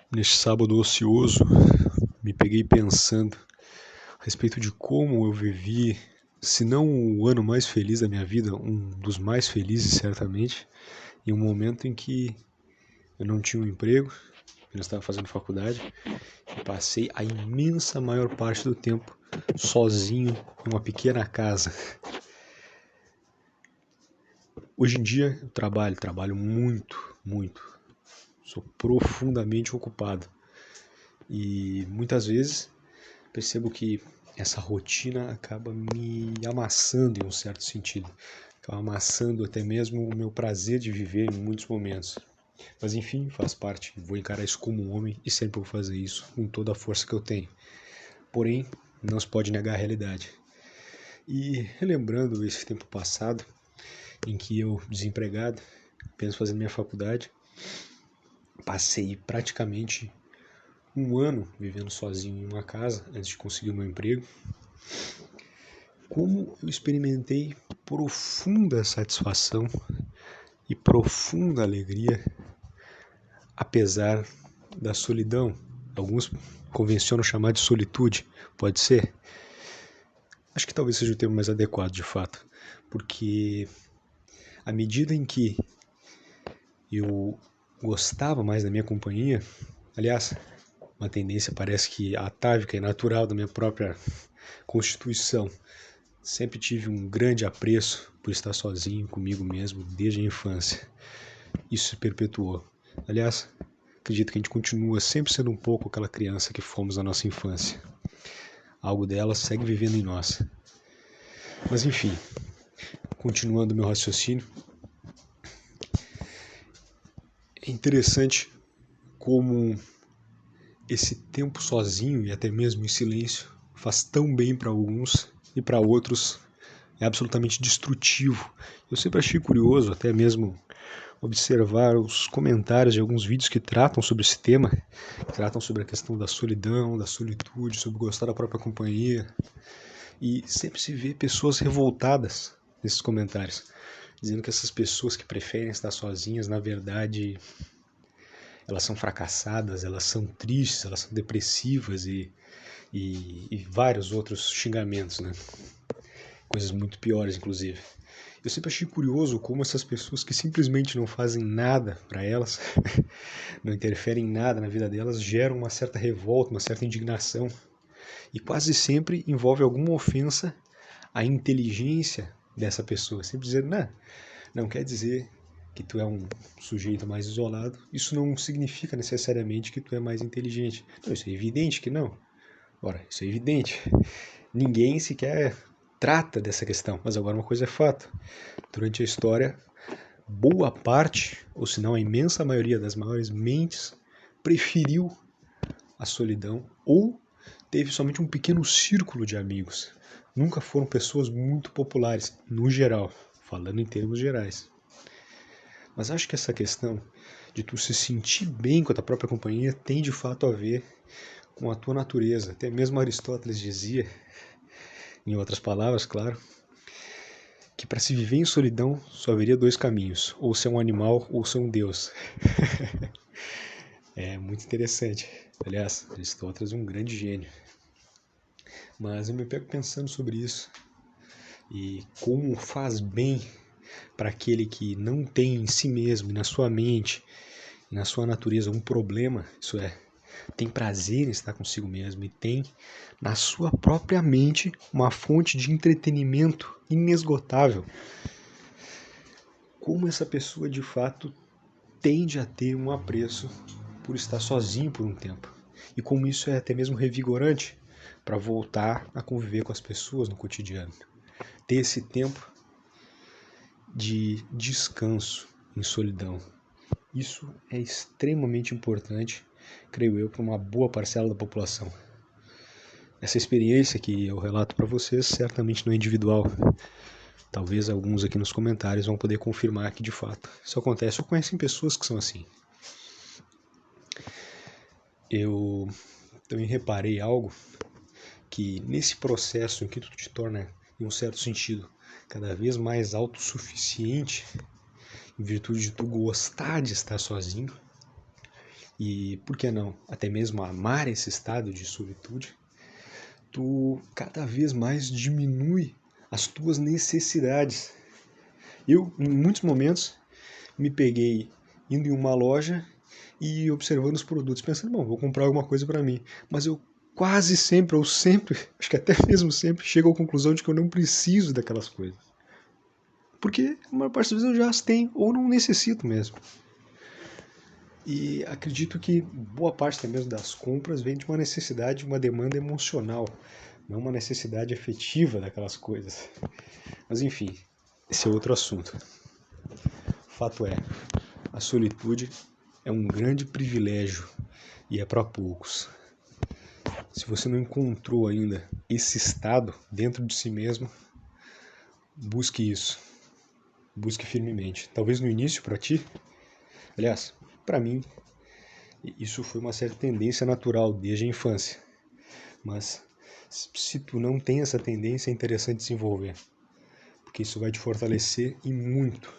Neste sábado ocioso, me peguei pensando a respeito de como eu vivi, se não o ano mais feliz da minha vida, um dos mais felizes certamente, em um momento em que eu não tinha um emprego, eu estava fazendo faculdade e passei a imensa maior parte do tempo sozinho em uma pequena casa. Hoje em dia eu trabalho muito, sou profundamente ocupado e muitas vezes percebo que essa rotina acaba me amassando em um certo sentido, acaba amassando até mesmo o meu prazer de viver em muitos momentos. Mas enfim, faz parte, vou encarar isso como um homem e sempre vou fazer isso com toda a força que eu tenho. Porém, não se pode negar a realidade. E relembrando esse tempo passado, em que eu, desempregado, apenas fazendo minha faculdade, passei praticamente um ano vivendo sozinho em uma casa antes de conseguir o meu emprego. Como eu experimentei profunda satisfação e profunda alegria, apesar da solidão. Alguns convencionam chamar de solitude, pode ser? Acho que talvez seja o termo mais adequado, de fato, porque à medida em que eu gostava mais da minha companhia, aliás, uma tendência parece que atávica e natural da minha própria constituição, sempre tive um grande apreço por estar sozinho comigo mesmo desde a infância. Isso se perpetuou. Aliás, acredito que a gente continua sempre sendo um pouco aquela criança que fomos na nossa infância. Algo dela segue vivendo em nós. Mas enfim, continuando meu raciocínio, é interessante como esse tempo sozinho e até mesmo em silêncio faz tão bem para alguns e para outros é absolutamente destrutivo. Eu sempre achei curioso, até mesmo observar os comentários de alguns vídeos que tratam sobre esse tema, que tratam sobre a questão da solidão, da solitude, sobre gostar da própria companhia. E sempre se vê pessoas revoltadas nesses comentários, dizendo que essas pessoas que preferem estar sozinhas, na verdade, elas são fracassadas, elas são tristes, elas são depressivas e vários outros xingamentos, né? Coisas muito piores, inclusive. Eu sempre achei curioso como essas pessoas que simplesmente não fazem nada para elas, não interferem em nada na vida delas, geram uma certa revolta, uma certa indignação. E quase sempre envolve alguma ofensa à inteligência dessa pessoa. Sempre dizendo, não quer dizer que tu é um sujeito mais isolado, isso não significa necessariamente que tu é mais inteligente. Não, isso é evidente que não. Ora, isso é evidente. Ninguém sequer trata dessa questão. Mas agora uma coisa é fato. Durante a história, boa parte, ou se não a imensa maioria das maiores mentes, preferiu a solidão ou teve somente um pequeno círculo de amigos. Nunca foram pessoas muito populares, no geral, falando em termos gerais. Mas acho que essa questão de tu se sentir bem com a tua própria companhia tem de fato a ver com a tua natureza. Até mesmo Aristóteles dizia, em outras palavras, claro, que para se viver em solidão só haveria dois caminhos, ou ser um animal ou ser um deus. É muito interessante. Aliás, Aristóteles é um grande gênio. Mas eu me pego pensando sobre isso e como faz bem para aquele que não tem em si mesmo, na sua mente, na sua natureza um problema, isso é, tem prazer em estar consigo mesmo e tem na sua própria mente uma fonte de entretenimento inesgotável. Como essa pessoa de fato tende a ter um apreço por estar sozinho por um tempo. E como isso é até mesmo revigorante para voltar a conviver com as pessoas no cotidiano. Ter esse tempo de descanso em solidão. Isso é extremamente importante, creio eu, para uma boa parcela da população. Essa experiência que eu relato para vocês certamente não é individual. Talvez alguns aqui nos comentários vão poder confirmar que de fato isso acontece ou conhecem pessoas que são assim. Eu também reparei algo que nesse processo em que tu te torna, em um certo sentido, cada vez mais autossuficiente, em virtude de tu gostar de estar sozinho, e, por que não, até mesmo amar esse estado de solitude, tu cada vez mais diminui as tuas necessidades. Eu, em muitos momentos, me peguei indo em uma loja e observando os produtos, pensando, bom, vou comprar alguma coisa para mim. Mas eu quase sempre, ou sempre, acho que até mesmo sempre, chego à conclusão de que eu não preciso daquelas coisas. Porque a maior parte das vezes eu já as tenho, ou não necessito mesmo. E acredito que boa parte até mesmo das compras vem de uma necessidade, uma demanda emocional, não uma necessidade afetiva daquelas coisas. Mas enfim, esse é outro assunto. Fato é, a solitude é um grande privilégio e é para poucos. Se você não encontrou ainda esse estado dentro de si mesmo, busque isso. Busque firmemente. Talvez no início para ti, aliás, para mim, isso foi uma certa tendência natural desde a infância. Mas se tu não tem essa tendência, é interessante desenvolver, porque isso vai te fortalecer e muito